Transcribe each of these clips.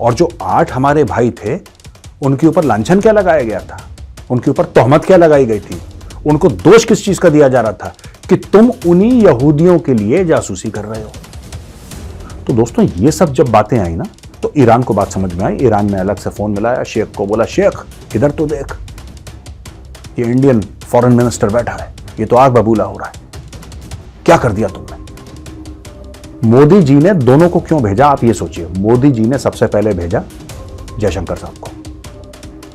और जो 8 हमारे भाई थे उनके ऊपर लांछन क्या लगाया गया था, उनके ऊपर तोहमत क्या लगाई गई थी, उनको दोष किस चीज का दिया जा रहा था कि तुम उन्हीं यहूदियों के लिए जासूसी कर रहे हो। तो दोस्तों ये सब जब बातें आई ना तो ईरान को बात समझ में आई। ईरान ने अलग से फोन मिलाया शेख को, बोला शेख इधर तो देख, ये इंडियन फॉरेन मिनिस्टर बैठा है, ये तो आग बबूला हो रहा है, क्या कर दिया तुमने। मोदी जी ने दोनों को क्यों भेजा आप ये सोचिए। मोदी जी ने सबसे पहले भेजा जयशंकर साहब को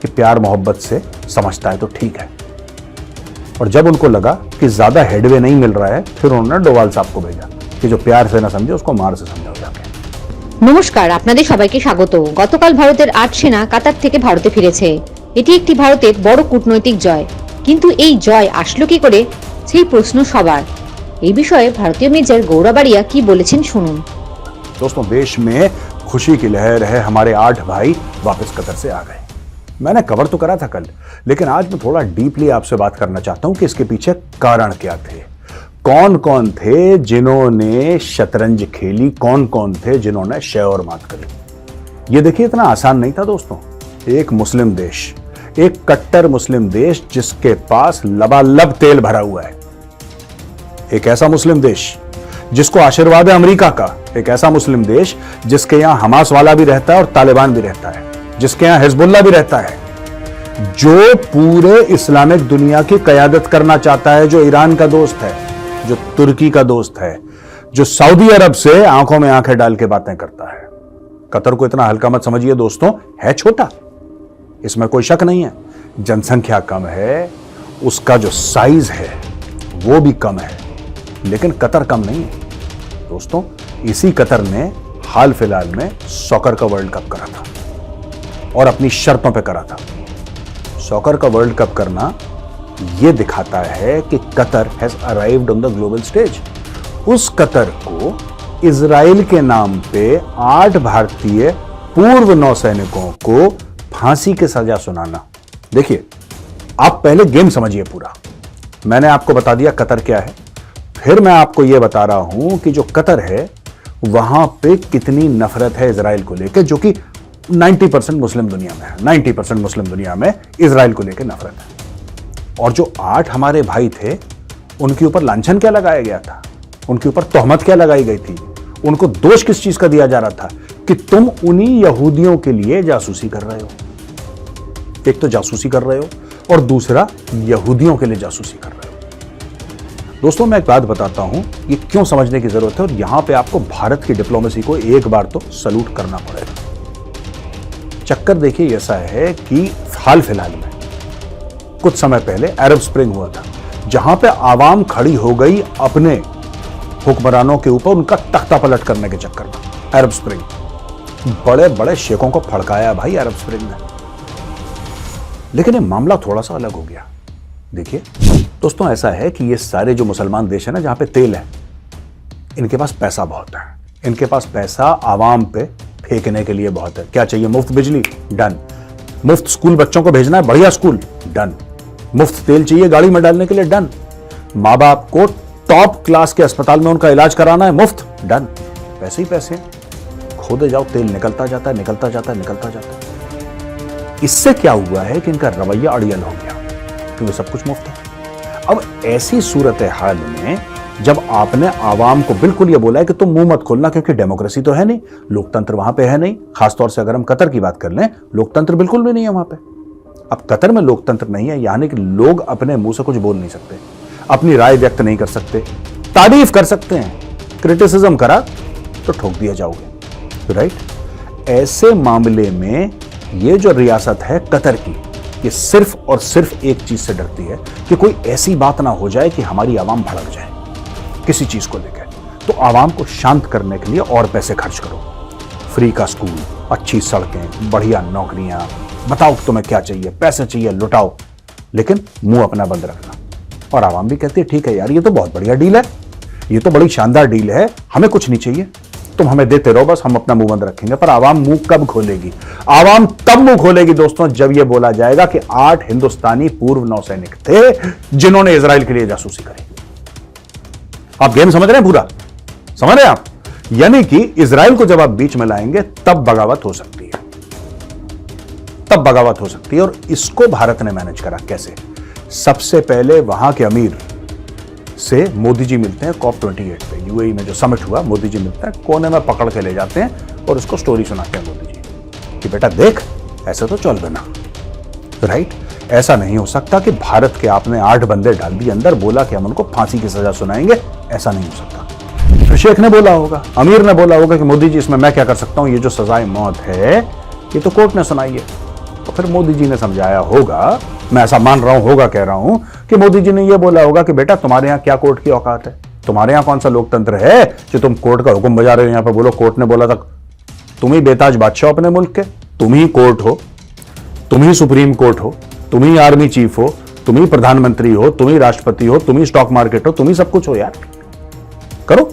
कि प्यार मोहब्बत से समझता है तो ठीक है, और जब उनको लगा कि ज्यादा हेडवे नहीं मिल रहा है फिर उन्होंने डोवाल साहब को भेजा कि जो प्यार से ना समझे उसको मार से समझाओ जाके। নমস্কার, আপনাদের সবাইকে স্বাগত। গতকাল ভারতের 8 সেনা কাতার থেকে ভারতে ফিরেছে। এটি একটি ভারতের বড় কূটনৈতিক জয়, কিন্তু এই জয় আসলো কি করে সেই প্রশ্ন সবার। এই বিষয়ে ভারতীয় মেজর গৌরাবাড়িয়া কি বলেছেন শুনুন। दोस्तों देश में खुशी की लहर है, हमारे 8 भाई वापस कतर से आ गए। मैंने कवर तो करा था कल, लेकिन आज मैं थोड़ा डीपली आपसे बात करना चाहता हूं कि इसके पीछे कारण क्या थे, कौन कौन थे जिन्होंने शतरंज खेली, कौन कौन थे जिन्होंने शय और मात करी। ये देखिए इतना आसान नहीं था दोस्तों। एक मुस्लिम देश, एक कट्टर मुस्लिम देश जिसके पास लबालब तेल भरा हुआ है, एक ऐसा मुस्लिम देश जिसको आशीर्वाद है अमेरिका का, एक ऐसा मुस्लिम देश जिसके यहां हमास वाला भी रहता है और तालिबान भी रहता है, जिसके यहां हिजबुल्ला भी रहता है, जो पूरे इस्लामिक दुनिया की कयादत करना चाहता है, जो ईरान का दोस्त है, जो तुर्की का दोस्त है, जो सऊदी अरब से आंखों में आंखें डाल के बातें करता है। कतर को इतना हल्का मत समझिए दोस्तों, है छोटा, इसमें कोई शक नहीं है। जनसंख्या कम है, उसका जो साइज है वो भी कम है, लेकिन कतर कम नहीं है दोस्तों। इसी कतर ने हाल फिलहाल में सॉकर का वर्ल्ड कप करा था और अपनी शर्तों पे करा था। सॉकर का वर्ल्ड कप करना यह दिखाता है कि Qatar has arrived on the global stage. उस कतर को इजराइल के नाम पे 8 भारतीय पूर्व नौसैनिकों को फांसी की सजा सुनाना। देखिए आप पहले गेम समझिए पूरा। मैंने आपको बता दिया कतर क्या है, फिर मैं आपको यह बता रहा हूं कि जो कतर है वहां पे कितनी नफरत है इजराइल को लेकर, जो कि 90% मुस्लिम दुनिया में है। 90% मुस्लिम दुनिया में इजराइल को लेकर नफरत है। और जो 8 हमारे भाई थे उनके ऊपर लांछन क्या लगाया गया था, उनके ऊपर तोहमत क्या लगाई गई थी, उनको दोष किस चीज का दिया जा रहा था कि तुम उन्हीं यहूदियों के लिए जासूसी कर रहे हो। एक तो जासूसी कर रहे हो और दूसरा यहूदियों के लिए जासूसी कर रहे हो। दोस्तों मैं एक बात बताता हूं, ये क्यों समझने की जरूरत है, और यहां पे आपको भारत की डिप्लोमेसी को एक बार तो सलूट करना पड़ेगा। चक्कर देखिए ऐसा है कि हाल फिलहाल में कुछ समय पहले अरब स्प्रिंग हुआ था, जहां पे आवाम खड़ी हो गई अपने हुक्मरानों के ऊपर उनका तख्ता पलट करने के चक्कर में। अरब स्प्रिंग बड़े बड़े शेखों को फड़काया भाई अरब स्प्रिंग ने, लेकिन ये मामला थोड़ा सा अलग हो गया। देखिए दोस्तों ऐसा है कि ये सारे जो मुसलमान देश है ना जहां पे तेल है, इनके पास पैसा बहुत है, इनके पास पैसा आवाम पे फेंकने के लिए बहुत है। क्या चाहिए, मुफ्त बिजली, डन। मुफ्त स्कूल बच्चों को भेजना है, बढ़िया स्कूल, डन। मुफ्त तेल चाहिए गाड़ी में डालने के लिए, डन। माँ बाप को टॉप क्लास के अस्पताल में उनका इलाज कराना है, मुफ्त, डन। पैसे ही पैसे, खोदे जाओ तेल निकलता जाता है, निकलता जाता है, निकलता जाता है। इससे क्या हुआ है कि इनका रवैया अड़ियल हो गया क्योंकि सब कुछ मुफ्त है। अब ऐसी सूरत हाल में जब आपने आवाम को बिल्कुल यह बोला है कि तुम मुंह मत खोलना क्योंकि डेमोक्रेसी तो है नहीं, लोकतंत्र वहां पे है नहीं, खासतौर से अगर हम कतर की बात कर लें, लोकतंत्र बिल्कुल भी नहीं है वहां पे। अब कतर में लोकतंत्र नहीं है यानी कि लोग अपने मुंह से कुछ बोल नहीं सकते, अपनी राय व्यक्त नहीं कर सकते, तारीफ कर सकते हैं, क्रिटिसिज्म करा तो ठोक दिया जाओगे, राइट। ऐसे मामले में ये जो रियासत है कतर की, ये सिर्फ और सिर्फ एक चीज से डरती है कि कोई ऐसी बात ना हो जाए कि हमारी आवाम भड़क जाए किसी चीज को लेकर। तो आवाम को शांत करने के लिए और पैसे खर्च करो, फ्री का स्कूल, अच्छी सड़कें, बढ़िया नौकरियां, बताओ तुम्हें क्या चाहिए, पैसे चाहिए लुटाओ, लेकिन मुंह अपना बंद रखना। और आवाम भी कहती है ठीक है यार, ये तो बहुत बढ़िया डील है, ये तो बड़ी शानदार डील है, हमें कुछ नहीं चाहिए, तुम हमें देते रहो, बस हम अपना मुंह बंद रखेंगे। पर आवाम मुंह कब खोलेगी? आवाम तब मुंह खोलेगी दोस्तों जब यह बोला जाएगा कि 8 हिंदुस्तानी पूर्व नौसैनिक थे जिन्होंने इजराइल के लिए जासूसी करी। आप गेम समझ रहे हैं, पूरा समझ रहे हैं आप यानी कि इजराइल को जब आप बीच में लाएंगे तब बगावत हो सकती है, तब बगावत हो सकती है। और इसको भारत ने मैनेज करा कैसे? सबसे पहले वहां के अमीर से मोदी जी मिलते हैं COP28 पे, यूएई में जो समिट हुआ, मोदी जी मिलते हैं, कोने में पकड़ के ले जाते हैं और उसको स्टोरी सुनाते हैं मोदी जी कि बेटा देख ऐसा तो चल बना, राइट? ऐसा नहीं हो सकता कि भारत के आपने 8 बंदे डाल दिए अंदर, बोला कि हम उनको फांसी की सजा सुनाएंगे, ऐसा नहीं हो सकता। फिर शेख ने बोला होगा, अमीर ने बोला होगा कि मोदी जी इसमें मैं क्या कर सकता हूं, ये जो सजाए मौत है ये तो कोर्ट ने सुनाई है। तो फिर मोदी जी ने समझाया होगा, मैं ऐसा मान रहा हूं, होगा कह रहा हूं कि मोदी जी ने यह बोला होगा कि बेटा तुम्हारे यहां क्या कोर्ट की औकात है, तुम्हारे यहां कौन सा लोकतंत्र है जो तुम कोर्ट का हुक्म बजा रहे हो? यहां पर बोलो कोर्ट ने बोला था, तुम ही बेताज बादशाह अपने मुल्क के, तुम ही कोर्ट हो, तुम ही सुप्रीम कोर्ट हो, तुम ही आर्मी चीफ हो, तुम ही प्रधानमंत्री हो, तुम ही राष्ट्रपति हो, तुम ही स्टॉक मार्केट हो, तुम ही सब कुछ हो यार, करो।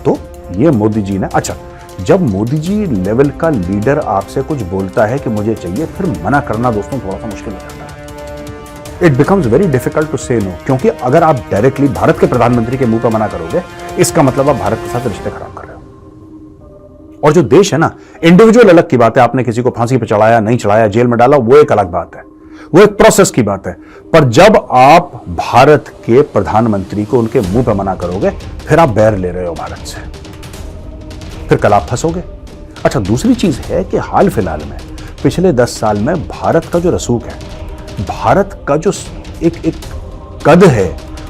तो ये मोदी जी ने, अच्छा जब मोदी जी लेवल का लीडर आपसे कुछ बोलता है कि मुझे चाहिए, फिर मना करना दोस्तों थोड़ा सा मुश्किल हो जाता है। It becomes very difficult to say no, क्योंकि अगर आप डायरेक्टली भारत के प्रधानमंत्री के मुंह पर मना करोगे, इसका मतलब आप भारत के साथ रिश्ते खराब कर रहे हो। और जो देश है ना, इंडिविजुअल अलग की बात है, आपने किसी को फांसी पर चढ़ाया, नहीं चढ़ाया, जेल में डाला, वो एक अलग बात है, वो एक प्रोसेस की बात है। पर जब आप भारत के प्रधानमंत्री को उनके मुंह पर मना करोगे, फिर आप बैर ले रहे हो भारत से, फिर कल आप फंसोगे। अच्छा दूसरी चीज है कि हाल फिलहाल में पिछले 10 साल में भारत का जो रसूख है, भारत का जो एक कद है,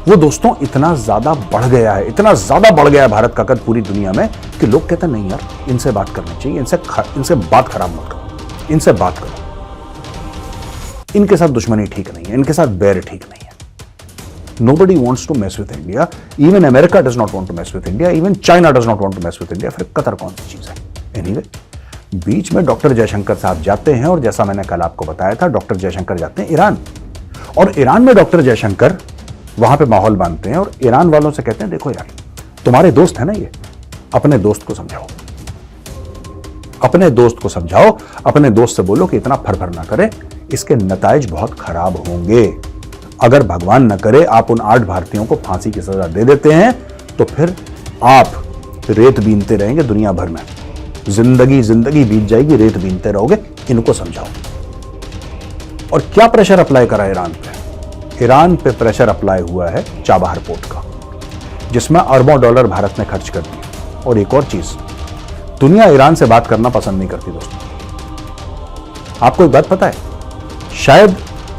वो दोस्तों इतना ज्यादा बढ़ गया है, इतना ज्यादा बढ़ गया है भारत का कद पूरी दुनिया में कि लोग कहते हैं नहीं यार इनसे बात करनी चाहिए, इनसे बात खराब मत करो, इनसे बात करो, इनके साथ दुश्मनी ठीक नहीं है, इनके साथ बैर ठीक नहीं है। Nobody wants to mess with India. Even America does not want to mess with India. Even China does not want to mess with India. फिर कतर कौन सी चीज है? Anyway, बीच में डॉक्टर जयशंकर साहब जाते हैं और जैसा मैंने कल आपको बताया था, डॉक्टर जयशंकर जाते हैं ईरान, और ईरान में डॉक्टर जयशंकर वहां पे माहौल बांधते हैं और ईरान वालों से कहते हैं देखो यार तुम्हारे दोस्त है ना, ये अपने दोस्त को समझाओ, अपने दोस्त को समझाओ, अपने दोस्त से बोलो कि इतना फरफर ना करे, इसके नताइज बहुत खराब होंगे। अगर भगवान न करे आप उन 8 भारतीयों को फांसी की सजा दे देते हैं तो फिर आप रेत बीनते रहेंगे दुनिया भर में, जिंदगी बीत जाएगी, रेत बीनते रहोगे, इनको समझाओ। और क्या प्रेशर अप्लाई करा ईरान पे? ईरान पे प्रेशर अप्लाई हुआ है चाबहार पोर्ट का, जिसमें अरबों डॉलर भारत ने खर्च कर दिए। और एक और चीज, दुनिया ईरान से बात करना पसंद नहीं करती दोस्तों। आपको एक बात पता है, शायद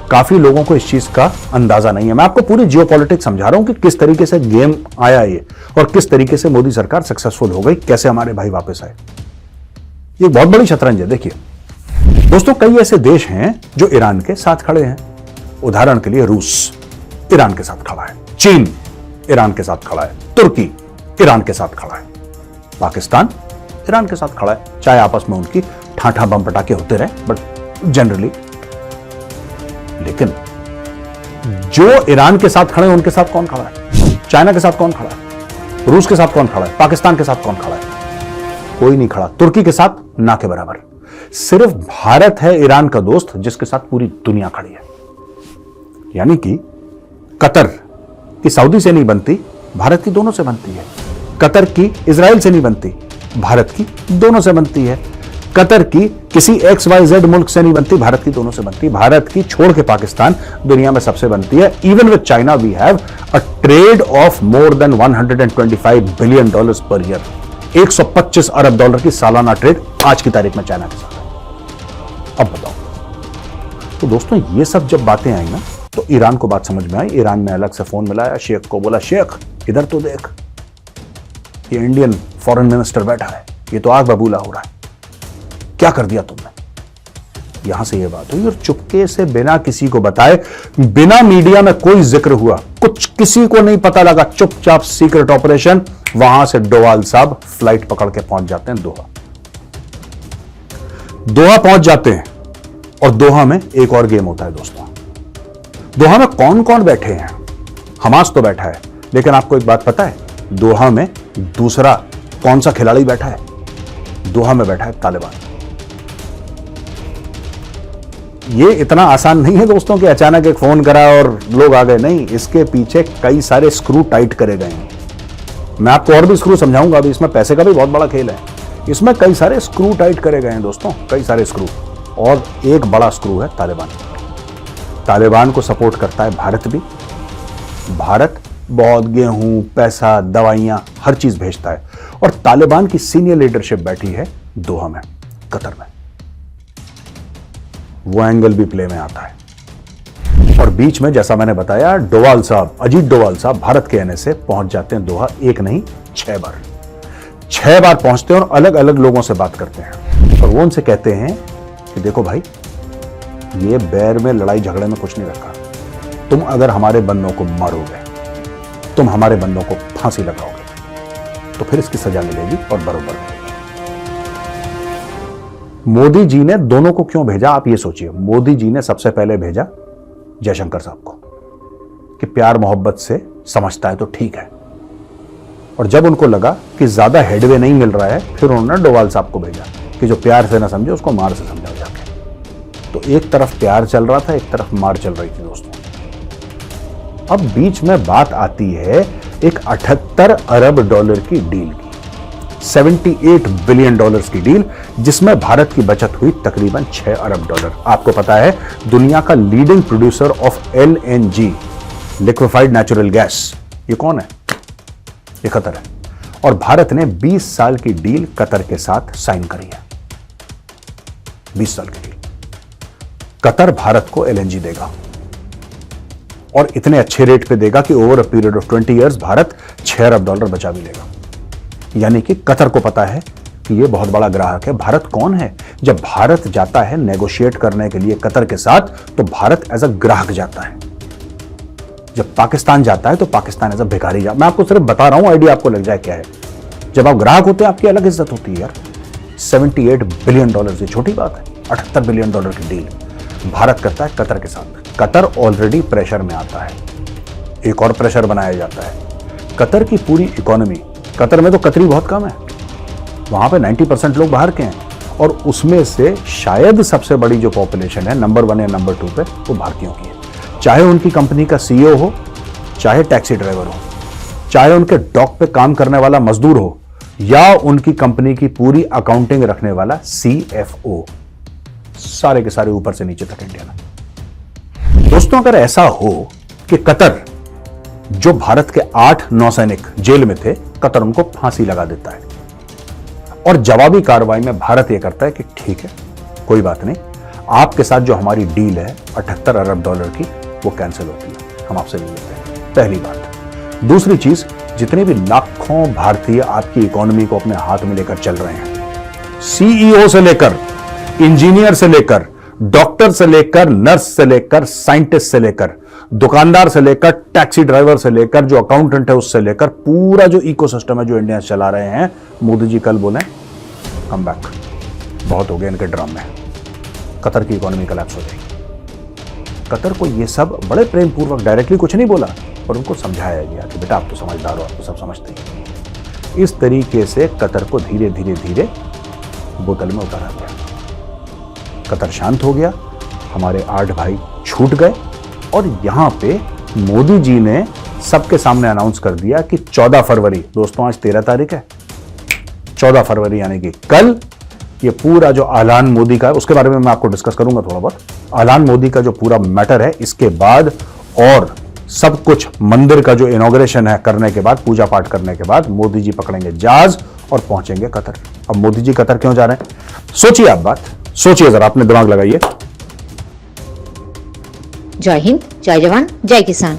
काफी लोगों को इस चीज का अंदाजा नहीं है। मैं आपको पूरी जियोपॉलिटिक्स समझा रहा हूं कि किस तरीके से गेम आया ये और किस तरीके से मोदी सरकार सक्सेसफुल हो गई, कैसे हमारे भाई वापस आए। ये बहुत बड़ी शतरंज है। देखिए दोस्तों, कई ऐसे देश हैं जो ईरान के साथ खड़े हैं। उदाहरण के लिए रूस ईरान के साथ खड़ा है, चीन ईरान के साथ खड़ा है, तुर्की ईरान के साथ खड़ा है, पाकिस्तान ईरान के साथ खड़ा है, चाहे आपस में उनकी ठाठा बम पटाखे होते रहे, बट जनरली। लेकिन जो ईरान के साथ खड़े हैं उनके साथ कौन खड़ा है? चाइना के साथ कौन खड़ा है? रूस के साथ कौन खड़ा है? पाकिस्तान के साथ कौन खड़ा है? कोई नहीं खड़ा। तुर्की के साथ ना के बराबर। सिर्फ भारत है ईरान का दोस्त जिसके साथ पूरी दुनिया खड़ी है। यानी कि कतर की सऊदी से नहीं बनती, भारत की दोनों से बनती है। कतर की इजराइल से नहीं बनती, भारत की दोनों से बनती है। कतर की किसी XYZ मुल्क से नहीं बनती, भारत की दोनों से बनती। भारत की छोड़ के पाकिस्तान दुनिया में सबसे बनती है। Even with China we have a trade of more than $125 billion per year. 125 अरब डॉलर की सालाना ट्रेड आज की तारीख में चाइना के साथ है। अब बताओ, तो दोस्तों ये सब जब बातें आई ना, तो ईरान को बात समझ में आई। ईरान ने अलग से फोन मिलाया शेख को, बोला शेख इधर तो देख, ये इंडियन फॉरेन मिनिस्टर बैठा है, ये तो आग बबूला हो रहा है, क्या कर दिया तुमने? यहां से ये बात हुई और चुपके से बिना किसी को बताए, बिना मीडिया में कोई जिक्र हुआ, कुछ किसी को नहीं पता लगा, चुपचाप सीक्रेट ऑपरेशन, वहां से डोवाल साहब फ्लाइट पकड़ के पहुंच जाते हैं दोहा। दोहा पहुंच जाते हैं और दोहा में एक और गेम होता है दोस्तों। दोहा में कौन कौन बैठे हैं? हमास तो बैठा है, लेकिन आपको एक बात पता है, दोहा में दूसरा कौन सा खिलाड़ी बैठा है? दोहा में बैठा है तालिबान। ये इतना आसान नहीं है दोस्तों कि अचानक एक फोन करा और लोग आ गए, नहीं, इसके पीछे कई सारे स्क्रू टाइट करे गए हैं। मैं आपको और भी स्क्रू समझाऊंगा। अभी इसमें पैसे का भी बहुत बड़ा खेल है। इसमें कई सारे स्क्रू टाइट करे गए हैं दोस्तों, कई सारे स्क्रू। और एक बड़ा स्क्रू है तालिबान। तालिबान को सपोर्ट करता है भारत भी। भारत बहुत गेहूं, पैसा, दवाइयां, हर चीज भेजता है। और तालिबान की सीनियर लीडरशिप बैठी है दोहा में, कतर में। वो एंगल भी प्ले में आता है। और बीच में जैसा मैंने बताया, डोवाल साहब, अजीत डोवाल साहब भारत के आने से पहुंच जाते हैं दोहा, एक नहीं 6 बार। 6 बार पहुंचते हैं और अलग अलग लोगों से बात करते हैं। और वो उनसे कहते हैं कि देखो भाई, ये बैर में लड़ाई झगड़े में कुछ नहीं रखा। तुम अगर हमारे बंदों को मारोगे, तुम हमारे बंदों को फांसी लगाओगे, तो फिर इसकी सजा मिलेगी और बरोबर मिलेगी। मोदी जी ने दोनों को क्यों भेजा, आप ये सोचिए। मोदी जी ने सबसे पहले भेजा जयशंकर साहब को कि प्यार मोहब्बत से समझता है तो ठीक है। और जब उनको लगा कि ज्यादा हेडवे नहीं मिल रहा है, फिर उन्होंने डोवाल साहब को भेजा कि जो प्यार से ना समझे उसको मार से समझाओ जाके। तो एक तरफ प्यार चल रहा था, एक तरफ मार चल रही थी दोस्तों। अब बीच में बात आती है एक 78 अरब डॉलर की डील की, 78 बिलियन डॉलर्स की डील, जिसमें भारत की बचत हुई तकरीबन 6 अरब डॉलर। आपको पता है दुनिया का leading producer of LNG, liquefied natural gas, ये कौन है? ये कतर है। और भारत ने 20 साल की डील कतर के साथ साइन करी है। 20 साल की डील। कतर भारत को LNG देगा और इतने अच्छे रेट पे देगा कि over a period of 20 years Bharat 6 Arab dollar बचा भी लेगा। यानी कि कतर को पता है कि ये बहुत बड़ा ग्राहक है। भारत कौन है? जब भारत जाता है नेगोशिएट करने के लिए कतर के साथ, तो भारत एज अ ग्राहक जाता है। जब पाकिस्तान जाता है तो पाकिस्तान एज अ भिखारी जाता है। मैं आपको सिर्फ बता रहा हूं, आइडिया आपको लग जाए क्या है। जब आप ग्राहक होते हैं आपकी अलग इज्जत होती है यार। 78 बिलियन डॉलर की छोटी बात है। 78 बिलियन डॉलर की डील भारत करता है कतर के साथ। कतर ऑलरेडी प्रेशर में आता है, एक और प्रेशर बनाया जाता है। कतर की पूरी इकोनॉमी, कतर में तो कतरी बहुत कम है, वहां पे 90% लोग बाहर के हैं। और उसमें से शायद सबसे बड़ी जो पॉपुलेशन है, नंबर 1 या नंबर 2 पे, वो भारतीयों की है। चाहे उनकी कंपनी का CEO हो, चाहे टैक्सी ड्राइवर हो, चाहे उनके डॉक पे काम करने वाला मजदूर हो, या उनकी कंपनी की पूरी अकाउंटिंग रखने वाला CFO, सारे के सारे ऊपर से नीचे तक इंडियन है। दोस्तों, अगर ऐसा हो कि कतर, जो भारत के 8 नौसैनिक जेल में थे, कतर उनको फांसी लगा देता है और जवाबी कार्रवाई में भारत यह करता है कि ठीक है, कोई बात नहीं, आपके साथ जो हमारी डील है 78 अरब डॉलर की, वो कैंसिल होती है, हम आपसे नहीं लेते हैं। पहली बात। दूसरी चीज, जितने भी लाखों भारतीय आपकी इकोनॉमी को अपने हाथ में लेकर चल रहे हैं, CEO से लेकर, इंजीनियर से लेकर, डॉक्टर से लेकर, नर्स से लेकर, साइंटिस्ट से लेकर, दुकानदार से लेकर, टैक्सी ड्राइवर से लेकर, जो अकाउंटेंट है उससे लेकर, पूरा जो इकोसिस्टम है जो इंडिया चला रहे हैं, मोदी जी कल बोले कम बैक, बहुत हो गया इनके ड्राम में, कतर की इकोनॉमी कोलैप्स हो जाएगी। कतर को ये सब बड़े प्रेम पूर्वक, डायरेक्टली कुछ नहीं बोला, पर उनको समझाया गया कि बेटा आप तो समझदार हो, आप तो सब समझते हैं। इस तरीके से कतर को धीरे धीरे धीरे बोतल में उतारा गया। कतर शांत हो गया, हमारे 8 भाई छूट गए। और यहां पे मोदी जी ने सबके सामने अनाउंस कर दिया कि 14 फरवरी, दोस्तों आज 13 तारीख है, 14 फरवरी यानी कि कल, ये पूरा जो ऐलान मोदी का है, उसके बारे में मैं आपको डिस्कस करूंगा थोड़ा बहुत। ऐलान मोदी का जो पूरा मैटर है, इसके बाद और सब कुछ, मंदिर का जो इनॉग्रेशन है करने के बाद, पूजा पाठ करने के बाद, मोदी जी पकड़ेंगे जहाज और पहुंचेंगे कतर। अब मोदी जी कतर क्यों जा रहे हैं, सोचिए आप बात, सोचिए जरा, अपने दिमाग लगाइए। जय हिंद, जय जवान, जय किसान।